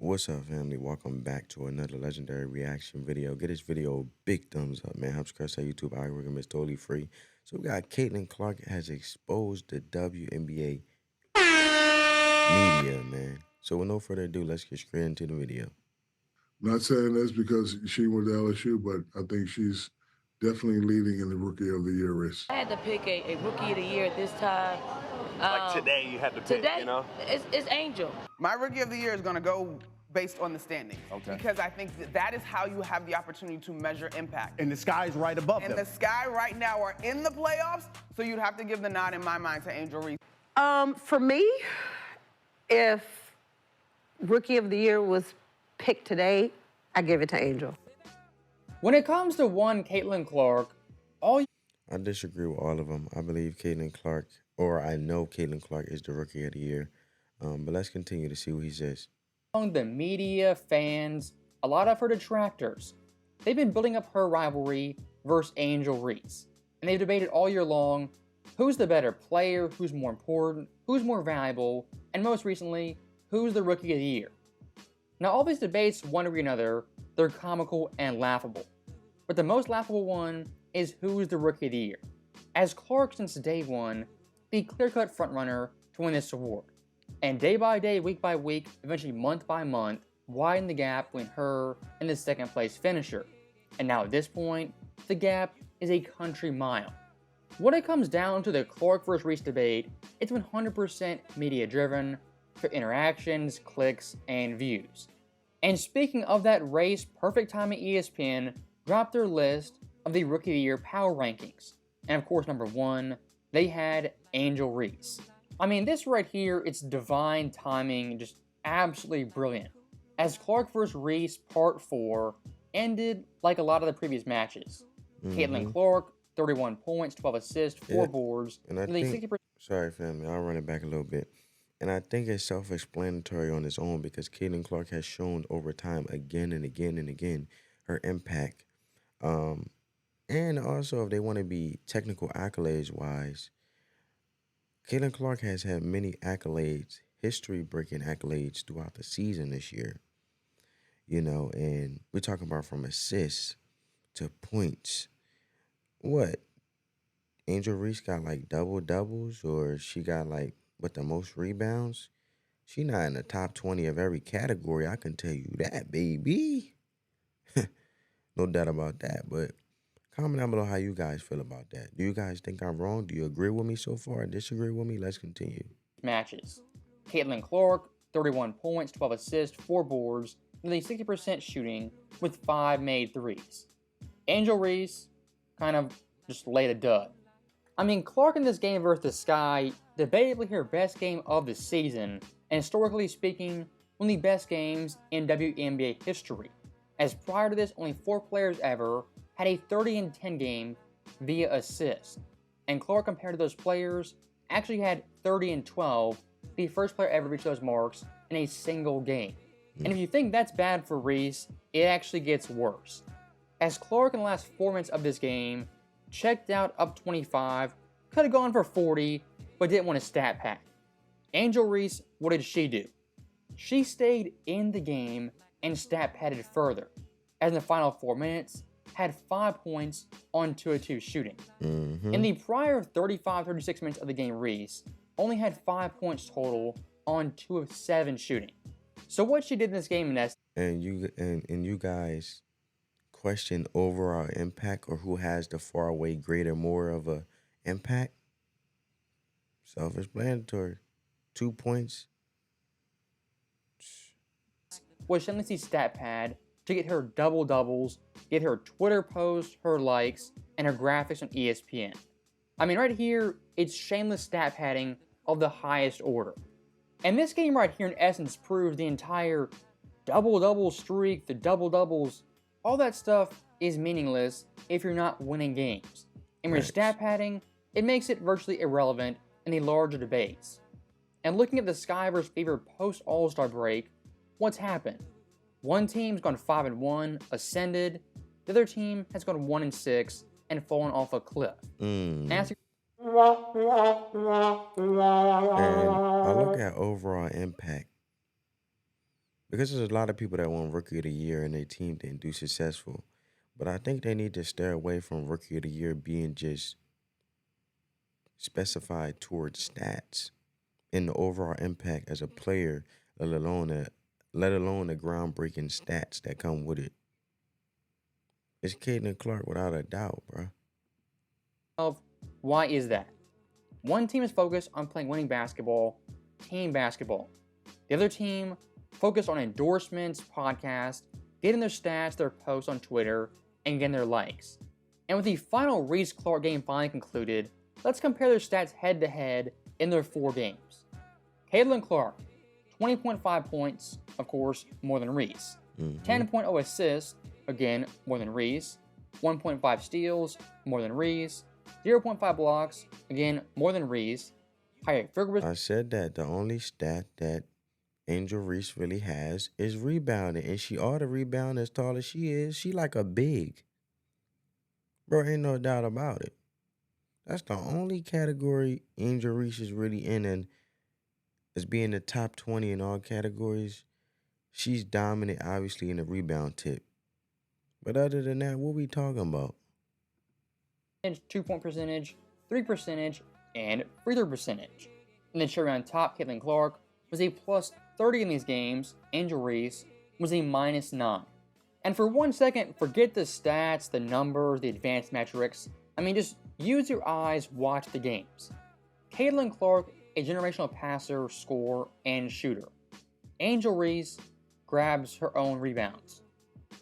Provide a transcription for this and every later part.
What's up, family? Welcome back to another legendary reaction video. Get this video a big thumbs up, man. Helps crush our YouTube algorithm. It's totally free. So we got Caitlin Clark has exposed the WNBA media, man. So with no further ado, let's get straight into the video. Not saying this because she went to LSU, but I think she's definitely leading in the Rookie of the Year race. I had to pick a Rookie of the Year at this time. Like today, you had to pick, Today, you know? it's Angel. My Rookie of the Year is going to go based on the standings. Okay. Because I think that is how you have the opportunity to measure impact. And the sky's right above And them. the Sky right now are in the playoffs, so you'd have to give the nod in my mind to Angel Reese. For me, if Rookie of the Year was picked today, I give it to Angel. When it comes to one Caitlin Clark, I disagree with all of them. I believe Caitlin Clark, or I know Caitlin Clark is the Rookie of the Year. But let's continue to see what he says. among the media, fans, a lot of her detractors, they've been building up her rivalry versus Angel Reese. And they've debated all year long who's the better player, who's more important, who's more valuable, and most recently, who's the Rookie of the Year. Now, all these debates, one way or another, they're comical and laughable. But the most laughable one is who's the Rookie of the Year, as Clark since day one, the clear-cut frontrunner to win this award. And day by day, week by week, eventually month by month, widened the gap between her and the second place finisher. And now at this point, the gap is a country mile. When it comes down to the Clark vs. Reese debate, it's 100% media driven for interactions, clicks, and views. And speaking of that race, perfect timing ESPN dropped their list of the Rookie of the Year power rankings. And of course, number one, they had Angel Reese. I mean, this right here, it's divine timing, just absolutely brilliant. As Clark vs. Reese Part 4 ended like a lot of the previous matches. Caitlin Clark, 31 points, 12 assists, 4 boards, And I nearly think, 60%. sorry, family, I'll run it back a little bit. And I think it's self-explanatory on its own because Caitlin Clark has shown over time again and again and again her impact. And also, if they want to be technical accolades-wise, Caitlin Clark has had many accolades, history-breaking accolades throughout the season this year. You know, and we're talking about from assists to points. What? Angel Reese got like double-doubles, or she got like, what, the most rebounds? She not in the top 20 of every category, I can tell you that, baby. No doubt about that, but comment down below how you guys feel about that. Do you guys think I'm wrong? Do you agree with me so far? Disagree with me? Let's continue. Matches. Caitlin Clark, 31 points, 12 assists, 4 boards, nearly 60% shooting with 5 made threes. Angel Reese kind of just laid a dud. I mean, Clark in this game versus the Sky, debatably her best game of the season, and historically speaking, one of the best games in WNBA history, as prior to this, only 4 players ever had a 30-10 game via assist. And Clark, compared to those players, actually had 30-12, the first player ever to reach those marks in a single game. And if you think that's bad for Reese, it actually gets worse. As Clark in the last 4 minutes of this game checked out up 25, could have gone for 40, but didn't want to stat pack. Angel Reese, what did she do? She stayed in the game and stat padded further, as in the final 4 minutes, had 5 points on 2 of 2 shooting. In the prior 35-36 minutes of the game, Reese only had 5 points total on 2 of 7 shooting. So what she did in this game, in essence, And you guys question overall impact or who has the far away greater more of a impact? Self-explanatory. 2 points. was Shameless's stat pad to get her double-doubles, get her Twitter posts, her likes, and her graphics on ESPN. I mean, right here, it's shameless stat padding of the highest order. And this game right here, in essence, proves the entire double-double streak, the double-doubles, all that stuff is meaningless if you're not winning games. And with stat padding, it makes it virtually irrelevant in the larger debates. And looking at the Sky vs. Fever post-All-Star break, what's happened? One team's gone 5-1, ascended. The other team has gone 1-6 and fallen off a cliff. And I look at overall impact. because there's a lot of people that want rookie of the year and their team didn't do successful. But I think they need to stay away from rookie of the year being just specified towards stats and the overall impact as a player, let alone the groundbreaking stats that come with it. It's Caitlin Clark without a doubt, bro. Of why is that? One team is focused on playing winning basketball, team basketball. The other team focused on endorsements, podcasts, getting their stats, their posts on Twitter, and getting their likes. And with the final Reese Clark game finally concluded, let's compare their stats head to head in their 4 games. Caitlin Clark, 20.5 points, of course, more than Reese. 10.0 assists, again, more than Reese. 1.5 steals, more than Reese. 0.5 blocks, again, more than Reese. Higher figure. I said that the only stat that Angel Reese really has is rebounding, and she ought to rebound as tall as she is. She like a big. Bro, ain't no doubt about it. That's the only category Angel Reese is really in, and as being the top 20 in all categories, she's dominant, obviously, in the rebound tip. But other than that, what we talking about? 2-point percentage, 3 percentage, and free throw percentage. And the cherry on top, Caitlin Clark, was a plus 30 in these games. Angel Reese was a minus 9. And for 1 second, forget the stats, the numbers, the advanced metrics. I mean, just use your eyes, watch the games. Caitlin Clark, a generational passer, scorer, and shooter. Angel Reese grabs her own rebounds.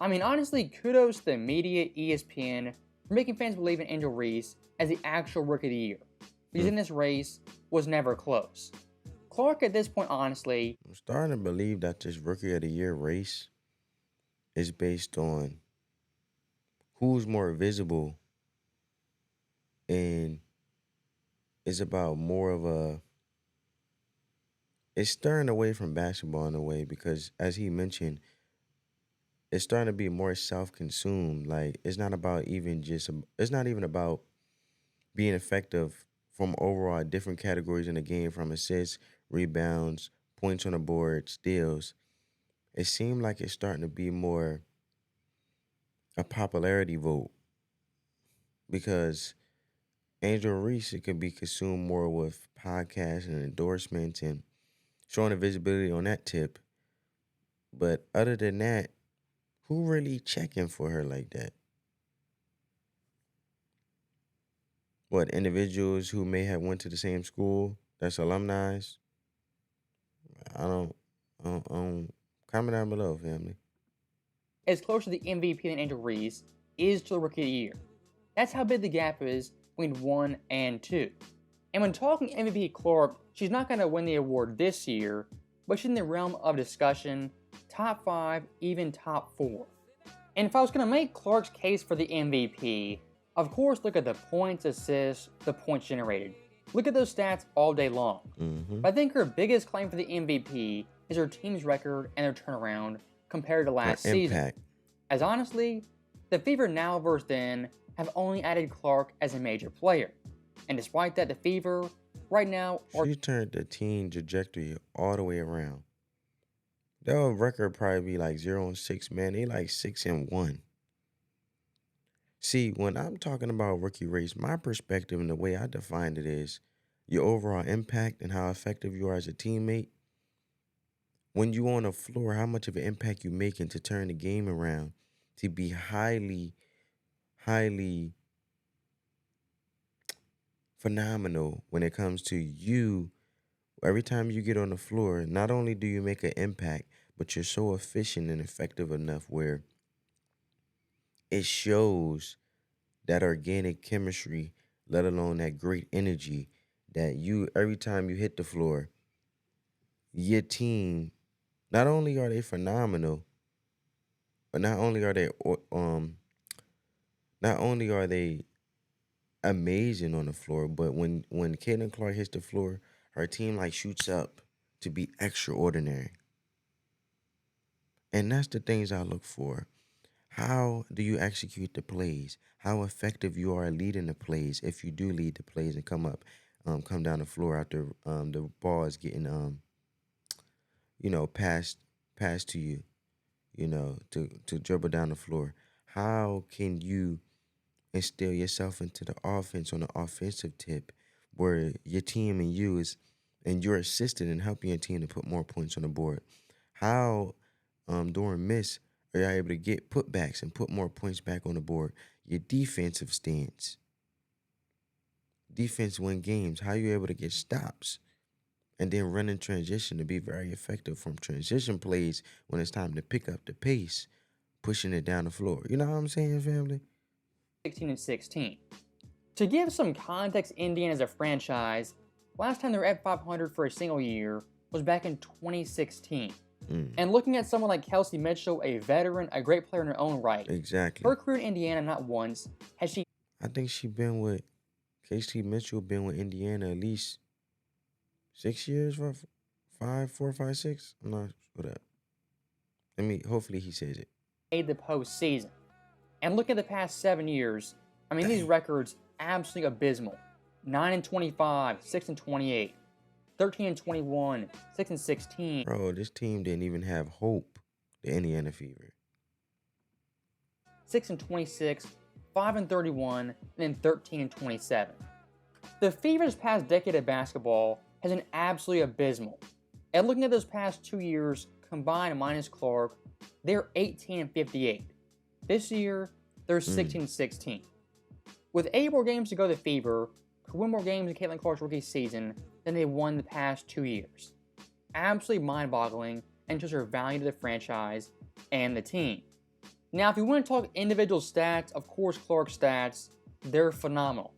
I mean, honestly, kudos to the media, ESPN, for making fans believe in Angel Reese as the actual Rookie of the Year, because in this race was never close. Clark at this point, honestly, I'm starting to believe that this Rookie of the Year race is based on who's more visible and is about more of a. It's stirring away from basketball in a way because, as he mentioned, it's starting to be more self-consumed. Like it's not about even just. It's not even about being effective from overall different categories in the game, from assists, rebounds, points on the board, steals. It seemed like it's starting to be more a popularity vote because Angel Reese it could be consumed more with podcasts and endorsements and showing the visibility on that tip. But other than that, who really checking for her like that? What, individuals who may have went to the same school that's alumni? I don't. Comment down below, family. as close to the MVP than Angel Reese is to the Rookie of the Year. That's how big the gap is between 1 and 2. And when talking MVP Clark, she's not going to win the award this year, but she's in the realm of discussion, top 5, even top 4. And if I was going to make Clark's case for the MVP, of course look at the points, assists, the points generated. Look at those stats all day long. But I think her biggest claim for the MVP is her team's record and their turnaround compared to last season. As honestly, the Fever now versus then have only added Clark as a major player. And despite that, the Fever right now she turned the team trajectory all the way around. Their record probably be like 0-6, man. They like 6-1. See, when I'm talking about rookie race, my perspective and the way I define it is your overall impact and how effective you are as a teammate. When you on the floor, how much of an impact you making to turn the game around, to be highly phenomenal when it comes to you. Every time you get on the floor, not only do you make an impact, but you're so efficient and effective enough where it shows that organic chemistry, let alone that great energy that you, every time you hit the floor, your team, not only are they phenomenal, but not only are they amazing on the floor, but when Caitlin Clark hits the floor, her team like shoots up to be extraordinary. And that's the things I look for. How do you execute the plays? How effective you are at leading the plays if you do lead the plays and come down the floor after the ball is getting passed pass to you, to dribble down the floor. How can you instill yourself into the offense on the offensive tip where your team and you're assisted in helping your team to put more points on the board? How during miss are you able to get putbacks and put more points back on the board? Your defensive stance. Defense win games. How you able to get stops and then run in transition to be very effective from transition plays when it's time to pick up the pace, pushing it down the floor. You know what I'm saying, family? 16 and 16. To give some context, Indiana as a franchise, last time they were at 500 for a single year was back in 2016. And looking at someone like Kelsey Mitchell, a veteran, a great player in her own right. Exactly. Her career in Indiana, not once has she. I think Kelsey Mitchell been with Indiana at least 6 years, 4, 5, 6. I'm not sure that. Hopefully he says it. Made the postseason. And look at the past 7 years. These records absolutely abysmal. 9 and 25, 6 and 28, 13 and 21, 6 and 16. Bro, this team didn't even have hope. The Indiana Fever. 6 and 26, 5 and 31, and then 13 and 27. The Fever's past decade of basketball has been absolutely abysmal. And looking at those past 2 years combined minus Clark, they're 18 and 58. This year, they're 16 and 16. With 8 more games to go, the Fever could win more games in Caitlin Clark's rookie season than they won the past 2 years. Absolutely mind-boggling and shows her value to the franchise and the team. Now, if you want to talk individual stats, of course Clark's stats, they're phenomenal.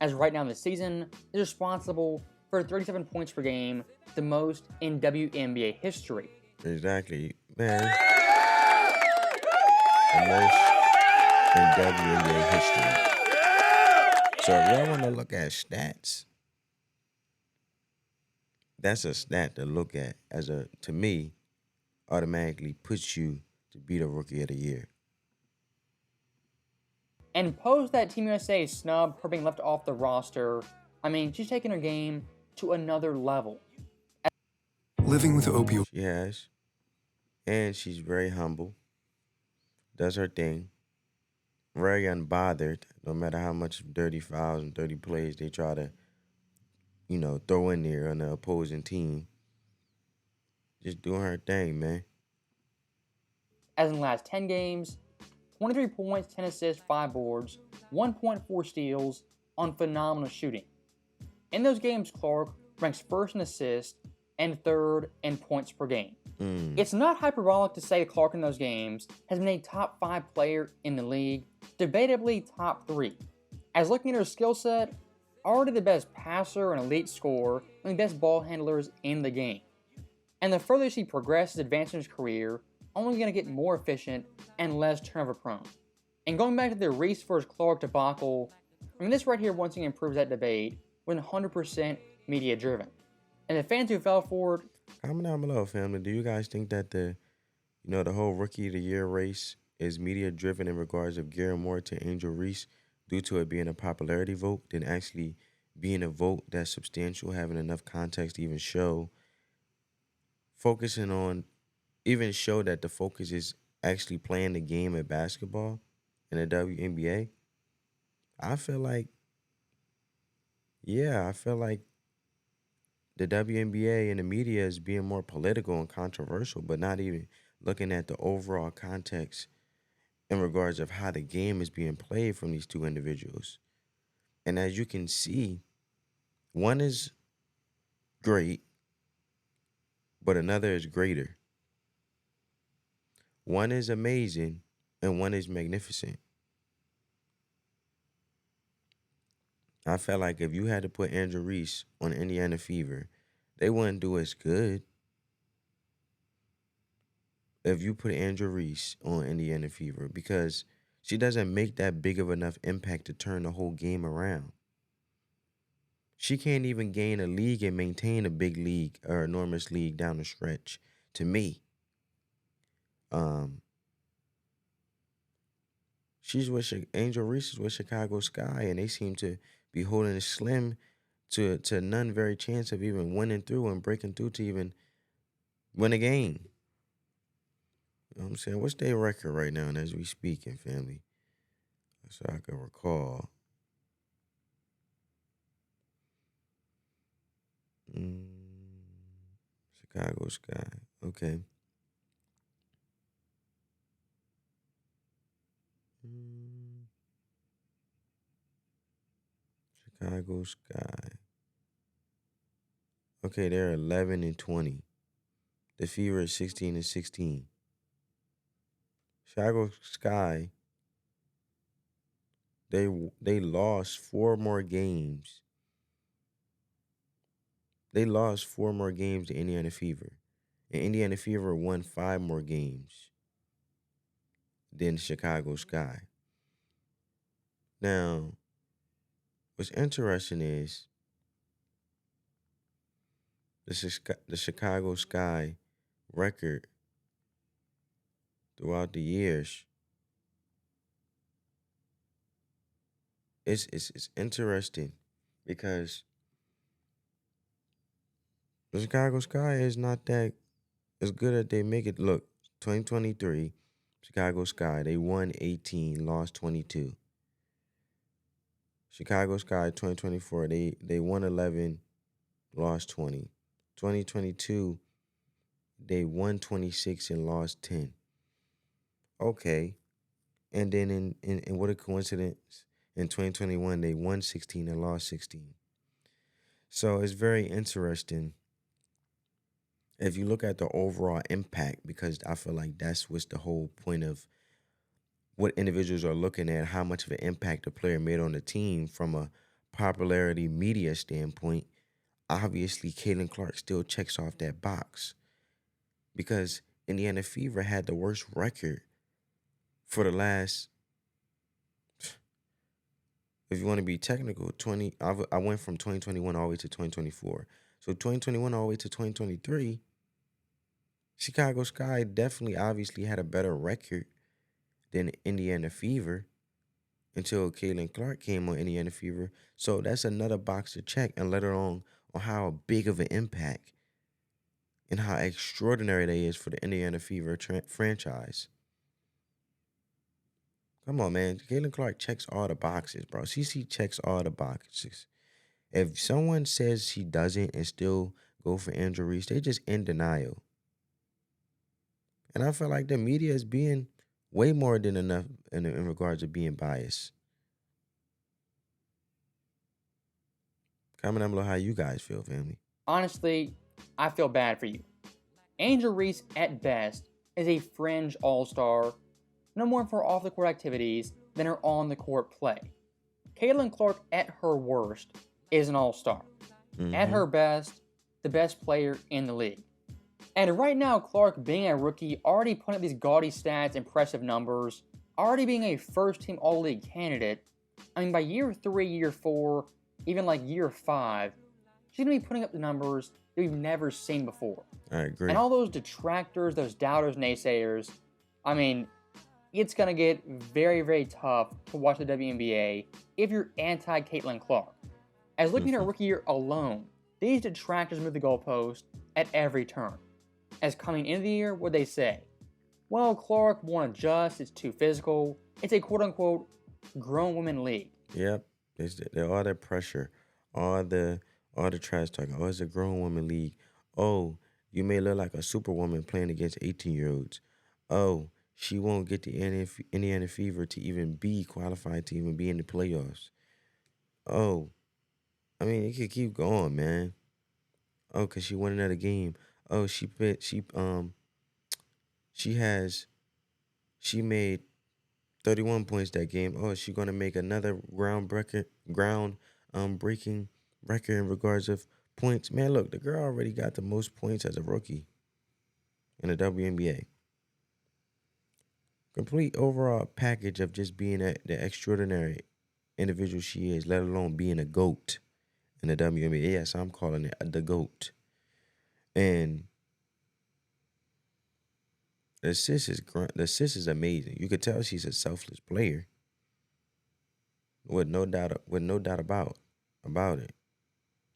As right now in the season, is responsible for 37 points per game, the most in WNBA history. Exactly, man. The most in WNBA history. So if y'all want to look at stats, that's a stat to look at to me, automatically puts you to be the Rookie of the Year. And post that Team USA snub, her being left off the roster, she's taken her game to another level. Living with opioids. She has. And she's very humble. Does her thing. Very unbothered, no matter how much dirty fouls and dirty plays they try to, throw in there on the opposing team. Just doing her thing, man. As in the last 10 games, 23 points, 10 assists, 5 boards, 1.4 steals on phenomenal shooting. In those games, Clark ranks first in assists and third in points per game. It's not hyperbolic to say Clark in those games has been a top 5 player in the league, debatably top 3. As looking at her skill set, already the best passer and elite scorer, and the best ball handlers in the game. And the further she progresses, advancing her career, only going to get more efficient and less turnover prone. And going back to the Reese versus Clark debacle, this right here once again proves that debate was 100% media driven. And the fans who fell for it. Comment down below, family. Do you guys think that the whole Rookie of the Year race is media driven in regards of Gary Moore to Angel Reese due to it being a popularity vote than actually being a vote that's substantial, having enough context to even show that the focus is actually playing the game of basketball in the WNBA? I feel like the WNBA and the media is being more political and controversial, but not even looking at the overall context in regards of how the game is being played from these two individuals. And as you can see, one is great, but another is greater. One is amazing, and one is magnificent. I felt like if you had to put Angel Reese on Indiana Fever, they wouldn't do as good. If you put Angel Reese on Indiana Fever, because she doesn't make that big of enough impact to turn the whole game around. She can't even gain a league and maintain a big league or enormous league down the stretch, to me. Angel Reese is with Chicago Sky, and they seem to be holding it slim to none very chance of even winning through and breaking through to even win a game. I'm saying, what's their record right now and as we speaking, family? So I can recall. Chicago Sky. Okay. Chicago Sky. Okay, they're 11-20. The Fever is 16-16. Chicago Sky. They lost 4 more games. They lost 4 more games to Indiana Fever. And Indiana Fever won 5 more games than Chicago Sky. Now, what's interesting is the Chicago Sky record throughout the years. It's interesting because the Chicago Sky is not that as good as they make it look. 2023, Chicago Sky, they won 18, lost 22. Chicago Sky 2024, they won 11, lost 20. 2022, they won 26 and lost 10. Okay. And then in what a coincidence, in 2021, they won 16 and lost 16. So it's very interesting if you look at the overall impact, because I feel like that's what's the whole point of what individuals are looking at, how much of an impact a player made on the team from a popularity media standpoint. Obviously, Caitlin Clark still checks off that box because Indiana Fever had the worst record for the last, if you want to be technical, I went from 2021 all the way to 2024. So 2021 all the way to 2023, Chicago Sky definitely obviously had a better record than Indiana Fever until Caitlin Clark came on Indiana Fever. So that's another box to check, and let alone on how big of an impact and how extraordinary that is for the Indiana Fever franchise. Come on, man. Caitlin Clark checks all the boxes, bro. CC checks all the boxes. If someone says she doesn't and still go for injuries, they just in denial. And I feel like the media is being way more than enough in regards to being biased. Comment down below how you guys feel, family. Honestly, I feel bad for you. Angel Reese, at best, is a fringe all-star, no more for off-the-court activities than her on-the-court play. Caitlin Clark, at her worst, is an all-star. At her best, the best player in the league. And right now, Clark, being a rookie, already putting up these gaudy stats, impressive numbers, already being a first-team All-League candidate, I mean, by year 3, year 4, even like year 5, she's going to be putting up the numbers that we've never seen before. I agree. And all those detractors, those doubters, naysayers, I mean, it's going to get very, very tough to watch the WNBA if you're anti-Caitlin Clark. As looking at her rookie year alone, these detractors move the goalpost at every turn. As coming into the year, what they say? Well, Clark won't adjust, it's too physical, it's a quote-unquote grown women league. Yep. All that pressure, all the trash talking. Oh, it's a grown woman league. Oh, you may look like a superwoman playing against 18-year-olds. Oh, she won't get the Indiana Fever to even be qualified to even be in the playoffs. Oh, I mean, it could keep going, man. Oh, cause she won another game. Oh, she made 31 points that game. Oh, is she gonna make another breaking record in regards of points? Man, look, the girl already got the most points as a rookie in the WNBA. Complete overall package of just being the extraordinary individual she is, let alone being a GOAT in the WNBA. Yes, I'm calling it the GOAT. And the assist is amazing. You could tell she's a selfless player. With no doubt about it.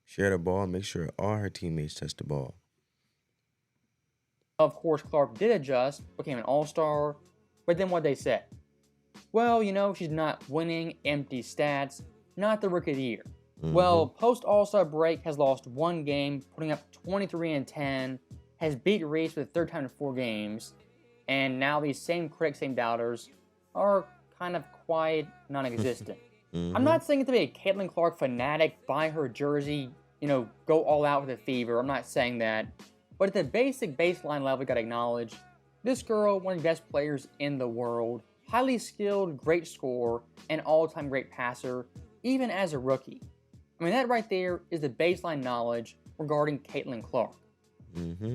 Share the ball, make sure all her teammates touch the ball. Of course, Clark did adjust, became an all-star, but then what they said? Well, she's not winning, empty stats, not the rookie of the year. Well, post All-Star break has lost one game, putting up 23-10, has beat Reese for the third time in 4 games, and now these same critics, same doubters, are kind of quiet, non-existent. I'm not saying it to be a Caitlin Clark fanatic, buy her jersey, go all out with a fever. I'm not saying that. But at the basic baseline level, you gotta acknowledge, this girl, one of the best players in the world, highly skilled, great scorer, and all-time great passer, even as a rookie. I mean, that right there is the baseline knowledge regarding Caitlin Clark.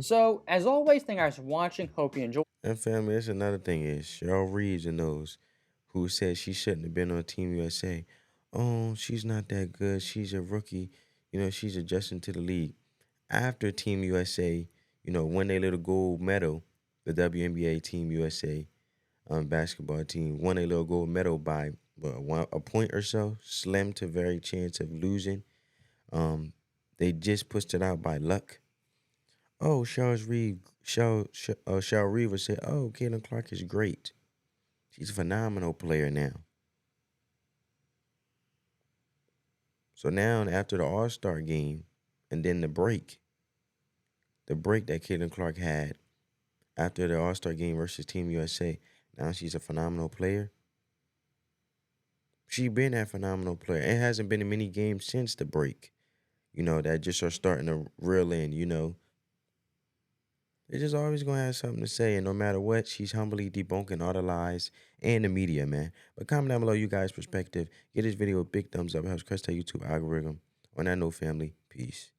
So, as always, thank you guys for watching. Hope you enjoy. And family, that's another thing is Cheryl Reeves and those who said she shouldn't have been on Team USA. Oh, she's not that good. She's a rookie. She's adjusting to the league. After Team USA, won their little gold medal, the WNBA Team USA basketball team won a little gold medal by a point or so, slim to very chance of losing. They just pushed it out by luck. Oh, Cheryl Reeve would say, oh, Caitlin Clark is great. She's a phenomenal player now. So now after the All-Star game and then the break that Caitlin Clark had after the All-Star game versus Team USA, now she's a phenomenal player. She been a phenomenal player. It hasn't been in many games since the break, that just are starting to reel in, They're just always going to have something to say. And no matter what, she's humbly debunking all the lies and the media, man. But comment down below you guys' perspective. Give this video a big thumbs up. It helps crush that YouTube algorithm. On that note, family, peace.